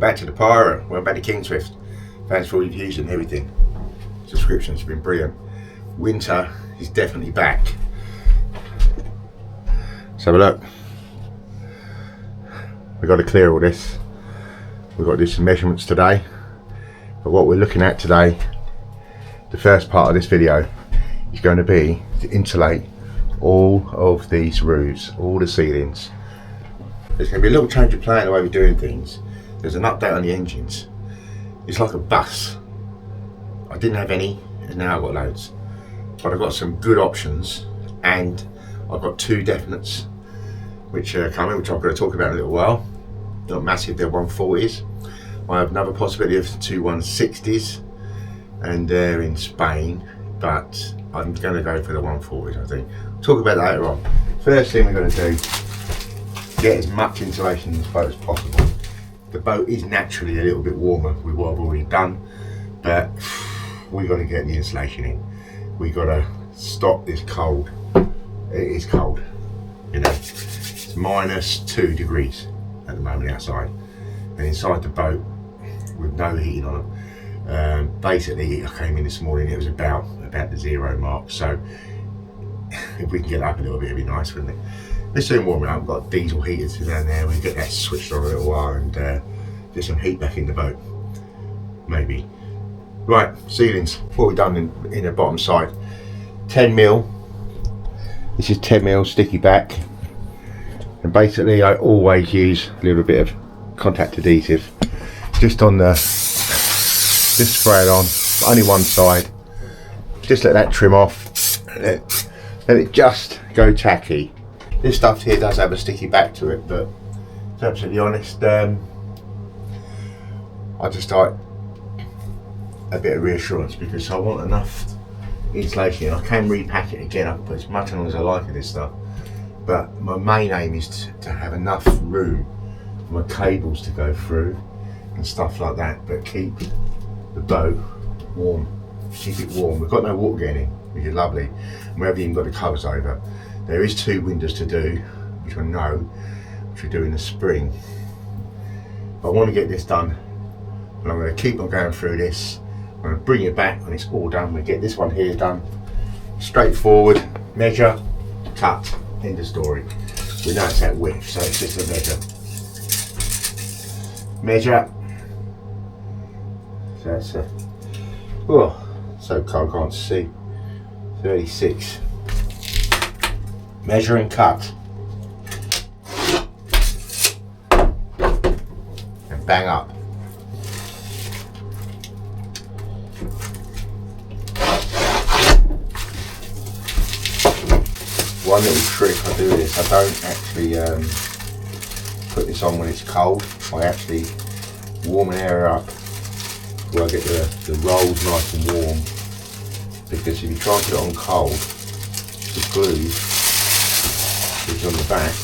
back to the pirate. Welcome back to Kingswift. Thanks for all your views and everything. Subscriptions have been brilliant. Winter is definitely back. Let's have a look. We've got to clear all this. We've got to do some measurements today. But what we're looking at today, the first part of this video, is going to be to insulate all of these roofs, all the ceilings. There's going to be a little change of plan the way we're doing things. There's an update on the engines. It's like a bus. I didn't have any, and now I've got loads. But I've got some good options, and I've got two definites which are coming, which I'm going to talk about in a little while. Not massive, they're 140s. I have another possibility of two 160s, and they're in Spain, but I'm going to go for the 140s, I think. Talk about that later on. First thing we're going to do, get as much insulation in this boat as possible. The boat is naturally a little bit warmer with what I've already done, but we've got to get the insulation in. We've got to stop this cold. It is cold, you know. It's -2 degrees at the moment outside, and inside the boat with no heating on it. Basically, I came in this morning, it was about the 0 mark, so if we can get up a little bit, it'd be nice, wouldn't it? It's soon warming up. We've got diesel heaters down there. We get that switched on a little while and get some heat back in the boat, maybe. Right, ceilings. What we've done in the bottom side, 10mm. This is 10mm sticky back, and basically I always use a little bit of contact adhesive just on the, just spray it on, only one side. Just let that trim off. Let it just go tacky. This stuff here does have a sticky back to it, but to be absolutely honest, I just like a bit of reassurance because I want enough insulation. I can repack it again, I can put as much on as I like of this stuff, but my main aim is to have enough room for my cables to go through and stuff like that, but keep the boat warm. Keep it warm. We've got no water getting in, which is lovely, and we haven't even got the covers over. There is 2 windows to do, which I know, which we do in the spring. But I want to get this done, and I'm going to keep on going through this. I'm going to bring it back when it's all done. We get this one here done. Straightforward, measure, cut, end of story. We know it's that width, so it's just a measure. Measure. So that's a, oh, so cold, I can't see. 36. Measure and cut, and bang up. One little trick I do with this, I don't actually put this on when it's cold. I actually warm an area up where I get the rolls nice and warm, because if you try and put it on cold, the glue is on the back,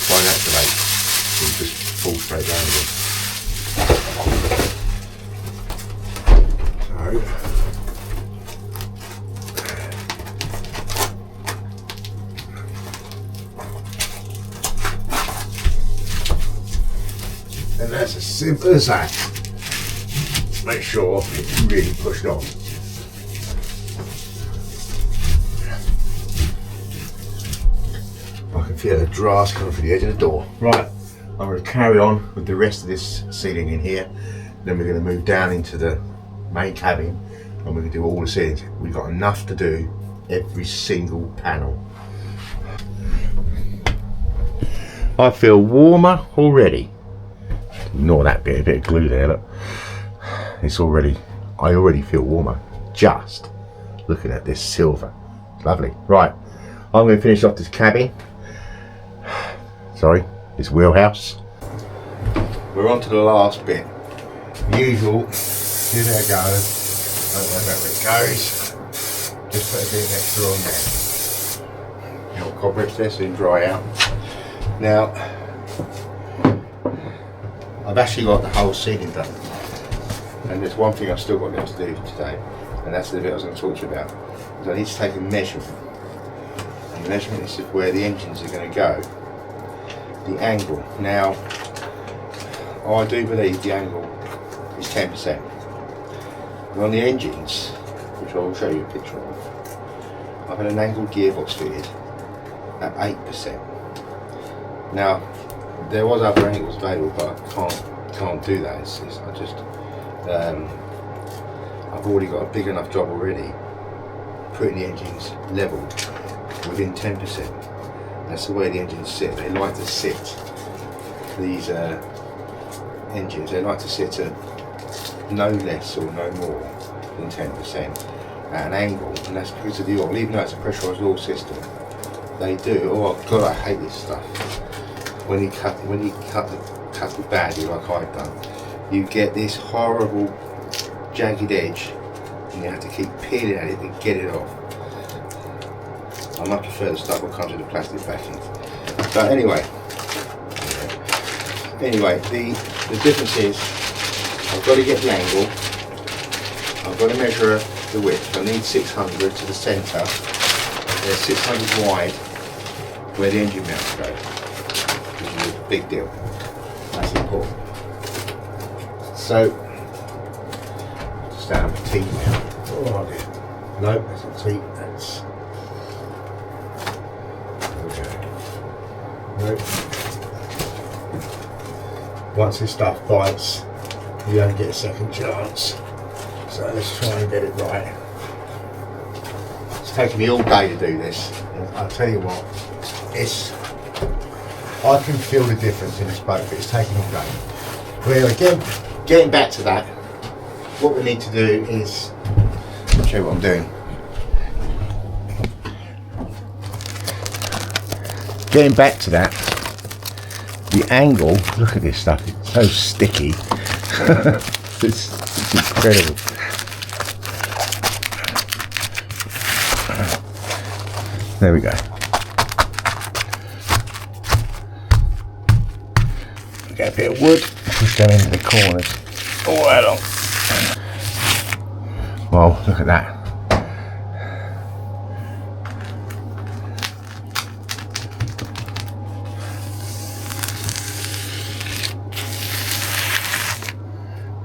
won't activate, it will just fall straight down again. So, and that's as simple as that. Make sure it's really pushed on. I can feel the drafts coming through the edge of the door. Right, I'm going to carry on with the rest of this ceiling in here. Then we're going to move down into the main cabin, and we're going to do all the ceilings. We've got enough to do every single panel. I feel warmer already. Ignore that bit, a bit of glue there, look. It's already, I already feel warmer just looking at this silver. It's lovely. Right, I'm going to finish off this cabin. Sorry, this wheelhouse. We're on to the last bit. Usual, give it a go. Don't worry about where it goes. Just put a bit extra on there. You know, cobwebs there so you can dry out. Now, I've actually got the whole ceiling done. And there's one thing I've still got left to do today, and that's the bit I was going to talk to you about. Is I need to take a measurement. And the measurement is of where the engines are going to go. The angle. Now, I do believe the angle is 10%. And on the engines, which I will show you a picture of, I've had an angled gearbox fitted at 8%. Now, there was other angles available, but I can't do that. I've already got a big enough job already putting the engines level within 10%. That's the way the engines sit. They like to sit, these engines, they like to sit at no less or no more than 10% at an angle, and that's because of the oil. Even though it's a pressurised oil system, they do. Oh God, I hate this stuff. When you cut it badly, like I've done, you get this horrible jagged edge, and you have to keep peeling at it to get it off. I much prefer the stuff that comes with the plastic backing. But anyway, the difference is I've got to get the angle, I've got to measure the width. I need 600 to the centre, there's 600 wide where the engine mounts go, which is a big deal. That's important. So, stand up a T now. Oh dear. No, that's not T, that's... No. Once this stuff bites, you only get a second chance. So let's try and get it right. It's taken me all day to do this. I'll tell you what, I can feel the difference in this boat, but it's taken all day. Well, again, getting back to that, what we need to do is, I'll show you what I'm doing. Getting back to that, the angle, look at this stuff, it's so sticky. it's incredible. There we go. Get a bit of wood, push them into the corners. All right on. Well, look at that.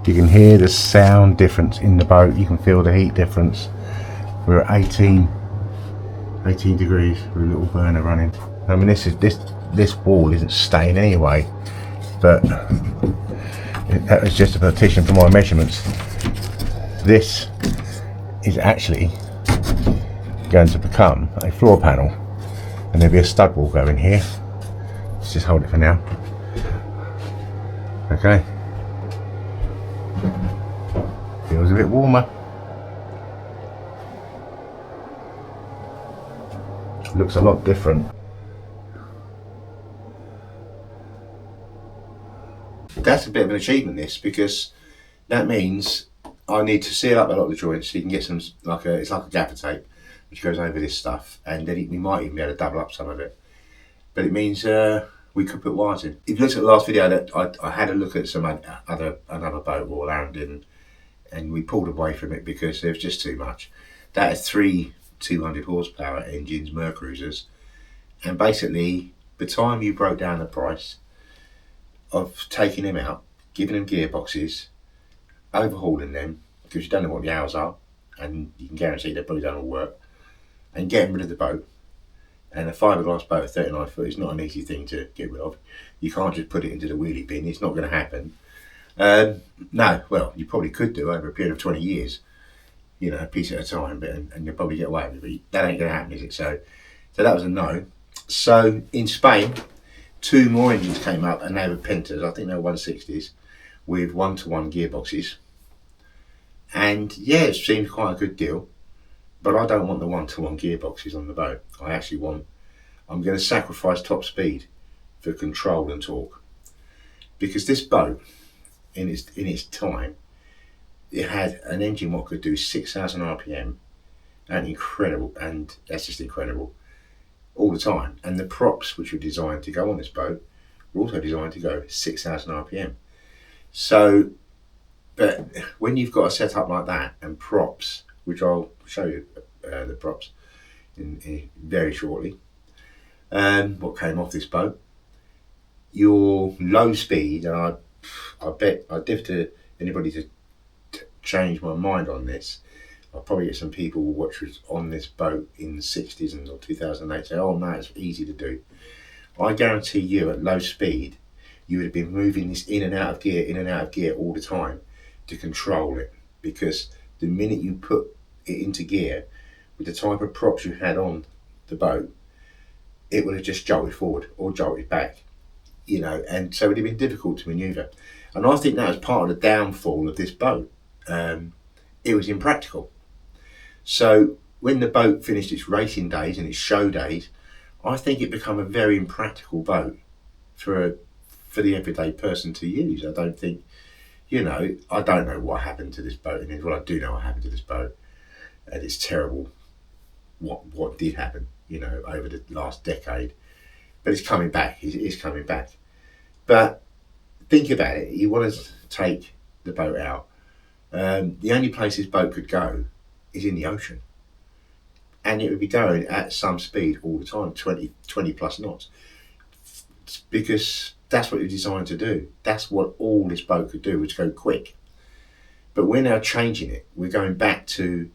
You can hear the sound difference in the boat. You can feel the heat difference. We're at 18 degrees with a little burner running. I mean, this wall isn't staying anyway, but that was just a partition for my measurements. This is actually going to become a floor panel, and there'll be a stud wall going here. Let's just hold it for now. Okay. Feels a bit warmer. Looks a lot different. That's a bit of an achievement, this, because that means I need to seal up a lot of the joints so you can get some, it's like a gaffer tape which goes over this stuff, and then we might even be able to double up some of it. But it means we could put wires in. If you looked at the last video, that I had a look at some another boat all around, and we pulled away from it because there was just too much. That is 3 200 horsepower engines, Mercruisers, and basically the time you broke down the price of taking them out, giving them gearboxes, overhauling them because you don't know what the hours are, and you can guarantee they probably don't all work, and getting rid of the boat. And a fiberglass boat of 39 foot is not an easy thing to get rid of. You can't just put it into the wheelie bin. It's not going to happen. No, well, you probably could do over a period of 20 years, you know, a piece at a time, but and you'll probably get away with it. But that ain't going to happen, is it? So that was a no. So in Spain, 2 more engines came up, and they were Pentas. I think they were 160s with 1-to-1 gearboxes. And yeah, it seemed quite a good deal. But I don't want the 1-to-1 gearboxes on the boat. I'm going to sacrifice top speed for control and torque, because this boat, in its time, it had an engine what could do 6,000 RPM, and incredible, and that's just incredible all the time. And the props which were designed to go on this boat were also designed to go 6,000 RPM. So, but when you've got a setup like that and props, which I'll show you the props in very shortly, what came off this boat, your low speed, and I bet I'd have to anybody to change my mind on this. I'll probably get some people which was on this boat in the 60s and or 2008 say, oh no, it's easy to do. I guarantee you at low speed you would have been moving this in and out of gear all the time to control it, because the minute you put it into gear with the type of props you had on the boat, it would have just jolted forward or jolted back, you know, and so it would have been difficult to manoeuvre. And I think that was part of the downfall of this boat. It was impractical. So when the boat finished its racing days and its show days, I think it became a very impractical boat for the everyday person to use. I don't think, you know, I don't know what happened to this boat. And well, I do know what happened to this boat, and it's terrible what did happen, you know, over the last decade. But it's coming back. It's coming back. But think about it. You want to take the boat out. The only place this boat could go is in the ocean, and it would be going at some speed all the time, 20 plus knots, because that's what it was designed to do. That's what all this boat could do, was go quick. But we're now changing it. We're going back to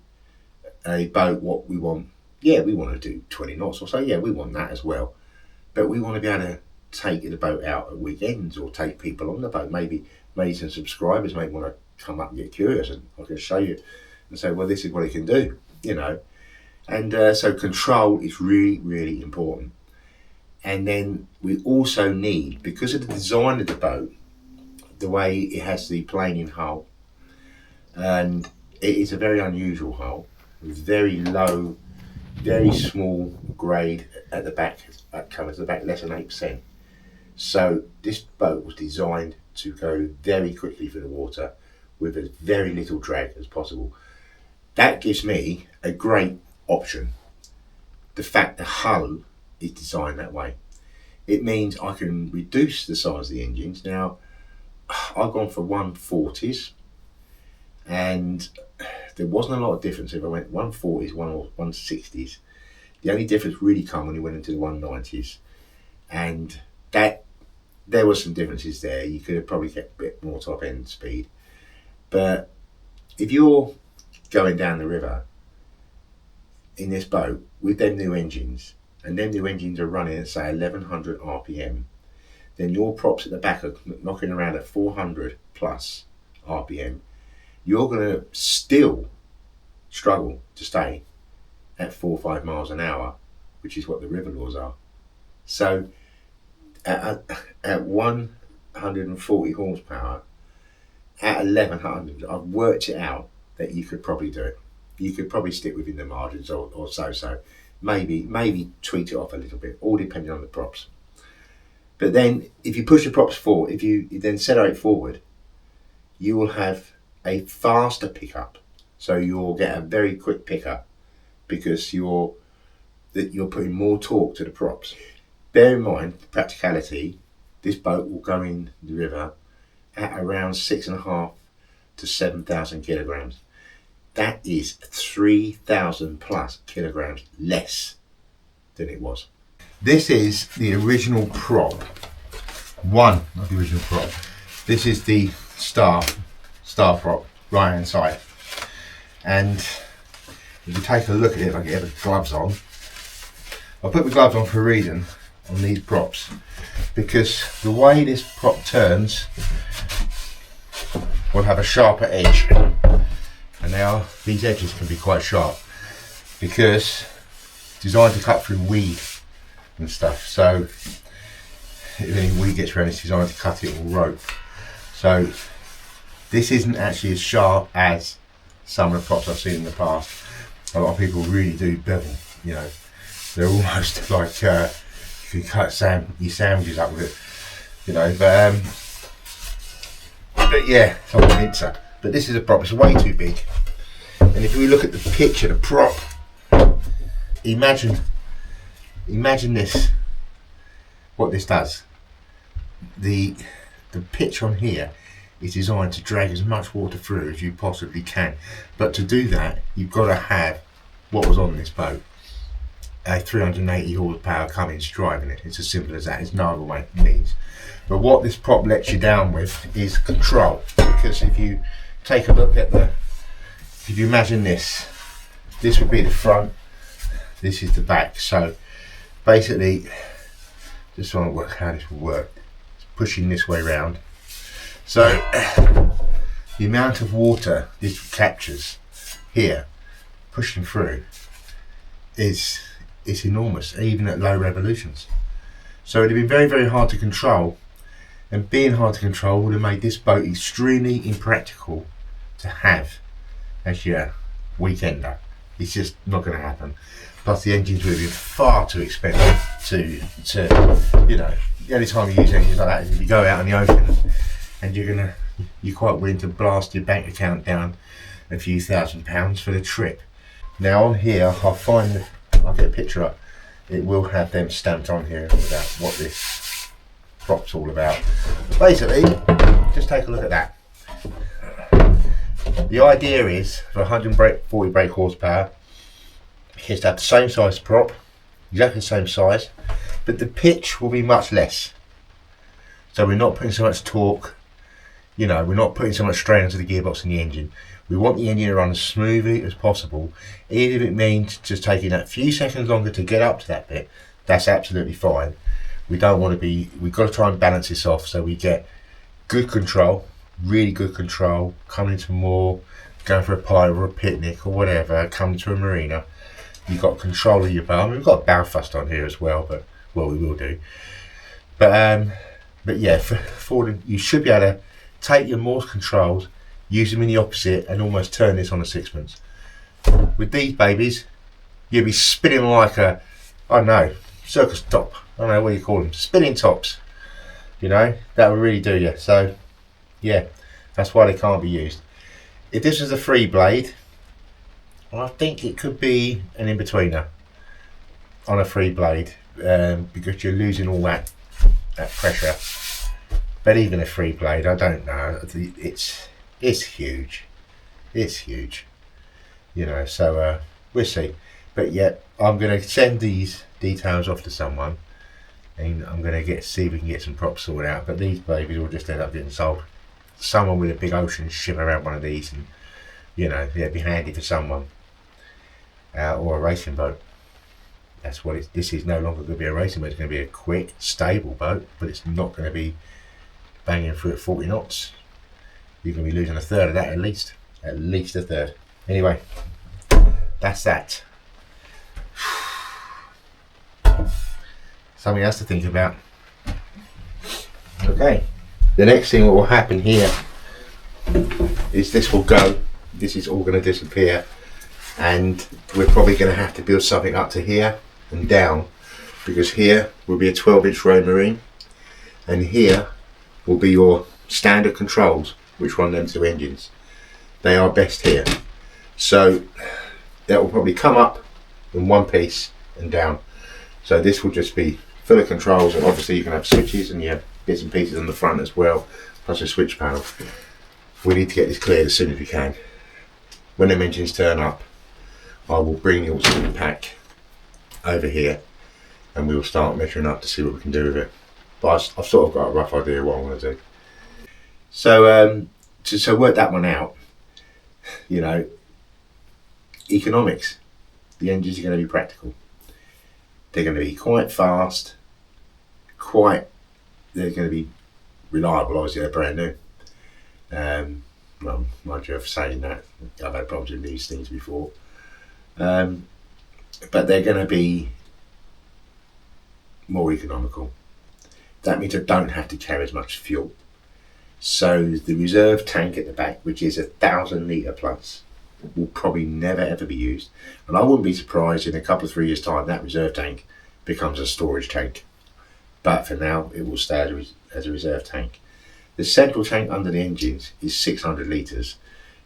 a boat, what we want. Yeah, we want to do 20 knots or so. Yeah, we want that as well. But we want to be able to take the boat out at weekends or take people on the boat. Maybe some subscribers may want to come up and get curious, and I can show you and say, well, this is what it can do, you know. And so control is really, really important. And then we also need, because of the design of the boat, the way it has the planing hull, and it is a very unusual hull with very low, very small grade at the back, that covers the back less than 8%. So this boat was designed to go very quickly through the water with as very little drag as possible. That gives me a great option. The fact the hull is designed that way, it means I can reduce the size of the engines. Now, I've gone for 140s, and there wasn't a lot of difference if I went 140s, 160s. The only difference really come when you went into the 190s, and that there were some differences there. You could have probably kept a bit more top end speed, but if you're going down the river in this boat with them new engines, and them new engines are running at say 1100 RPM, then your props at the back are knocking around at 400 plus RPM. You're going to still struggle to stay at 4 or 5 miles an hour, which is what the river laws are. So at 140 horsepower, at 1100, I've worked it out that you could probably do it. You could probably stick within the margins or so. Maybe tweak it off a little bit, all depending on the props. But then if you push the props forward, if you then accelerate forward, you will have a faster pickup. So you'll get a very quick pickup because you're putting more torque to the props. Bear in mind, practicality, this boat will go in the river at around 6.5 to 7,000 kilograms. That is 3,000 plus kilograms less than it was. This is the original prop. One of the original prop. This is the star prop right hand side. And if you take a look at it, if I get the gloves on, I put the gloves on for a reason on these props, because the way this prop turns will have a sharper edge. And now these edges can be quite sharp because it's designed to cut through weed and stuff. So if any weed gets around, it's designed to cut it or rope. So this isn't actually as sharp as some of the props I've seen in the past. A lot of people really do bevel, you know. They're almost like you can cut your sandwiches up with it, you know. But yeah, it's like a mincer. But this is a prop, it's way too big. And if we look at the pitch of the prop, imagine this, what this does. The pitch on here is designed to drag as much water through as you possibly can. But to do that, you've got to have what was on this boat. a 380 horsepower Cummins driving it. It's as simple as that. There's no other way means. But what this prop lets you down with is control, because if you take a look at if you imagine this would be the front, this is the back. So basically, just trying to work how this will work. It's pushing this way round. So the amount of water this captures here, pushing through, is enormous, even at low revolutions. So it'd be very, very hard to control, and being hard to control would have made this boat extremely impractical to have as your weekender. It's just not going to happen. Plus the engines would have been far too expensive to you know, the only time you use engines like that is if you go out in the ocean and you're quite willing to blast your bank account down a few £1,000s for the trip. Now on here, I'll get a picture up. It will have them stamped on here about what this prop's all about. Basically, just take a look at that. The idea is for 140 brake horsepower, is to have the same size prop, exactly the same size, but the pitch will be much less. So we're not putting so much torque, you know, we're not putting so much strain onto the gearbox and the engine. We want the engine to run as smoothly as possible, even if it means just taking that few seconds longer to get up to that bit. That's absolutely fine. We don't want to be, we've got to try and balance this off so we get good control, really good control, coming into more, going for a pie or a picnic or whatever, coming to a marina. You've got control of your bow. I mean, we've got a bow thrust on here as well, but well, we will do. But yeah, for you should be able to take your Morse controls, use them in the opposite, and almost turn this on a sixpence. With these babies, you'll be spinning like a, I don't know, circus top. I don't know what you call them, spinning tops. You know, that will really do you. So, yeah, that's why they can't be used. If this was a free blade, I think it could be an in-betweener on a free blade, because you're losing all that pressure. But even a free blade, I don't know. It's huge. It's huge. You know, so we'll see. But yeah, I'm going to send these details off to someone, and I'm going to see if we can get some props sorted out. But these babies will just end up getting sold. Someone with a big ocean ship around one of these, and you know, they'd be handy for someone. Or a racing boat. That's what this is. No longer going to be a racing boat. It's going to be a quick, stable boat, but it's not going to be banging through at 40 knots. You're going to be losing a third of that at least a third. Anyway, that's that. Something else to think about. Okay, the next thing that will happen here is this will go. This is all going to disappear. And we're probably going to have to build something up to here and down, because here will be a 12-inch row marine, and here will be your standard controls which run them two engines. They are best here, so that will probably come up in one piece and down. So this will just be full of controls, and obviously you can have switches and you have bits and pieces on the front as well, plus a switch panel. We need to get this cleared as soon as we can. When them engines turn up, I will bring the auxiliary pack over here and we will start measuring up to see what we can do with it. But I've sort of got a rough idea of what I want to do. So to work that one out, you know, economics. The engines are going to be practical. They're going to be quite fast, they're going to be reliable. Obviously they're brand new. Well, mind you, for saying that, I've had problems with these things before. But they're going to be more economical. That means I don't have to carry as much fuel. So the reserve tank at the back, which is 1,000 litre plus, will probably never ever be used. And I wouldn't be surprised in a couple of 3 years time that reserve tank becomes a storage tank. But for now it will stay as a reserve tank. The central tank under the engines is 600 litres.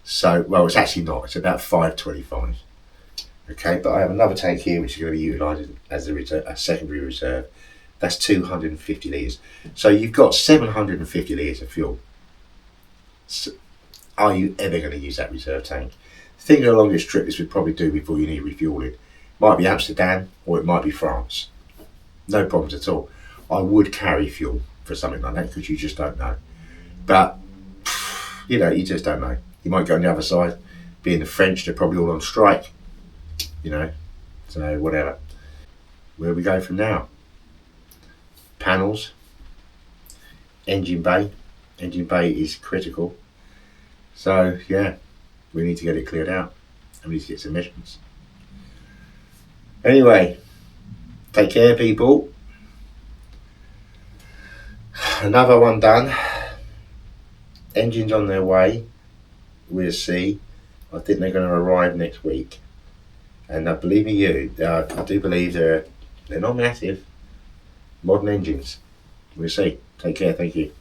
So, well, it's actually not, it's about 525. Okay, but I have another tank here which is going to be utilised as a secondary reserve. That's 250 litres. So you've got 750 litres of fuel. So are you ever going to use that reserve tank? Thinking a longest trip this would probably do before you need refuelling. Might be Amsterdam or it might be France. No problems at all. I would carry fuel for something like that because you just don't know. But, you know, you just don't know. You might go on the other side. Being the French, they're probably all on strike. You know, so whatever. Where we go from now? Panels. Engine bay. Engine bay is critical. So, yeah, we need to get it cleared out. And we need to get some measurements. Anyway, take care, people. Another one done. Engines on their way. We'll see. I think they're going to arrive next week. And believe me, I do believe they're not massive. Modern engines. We'll see. Take care. Thank you.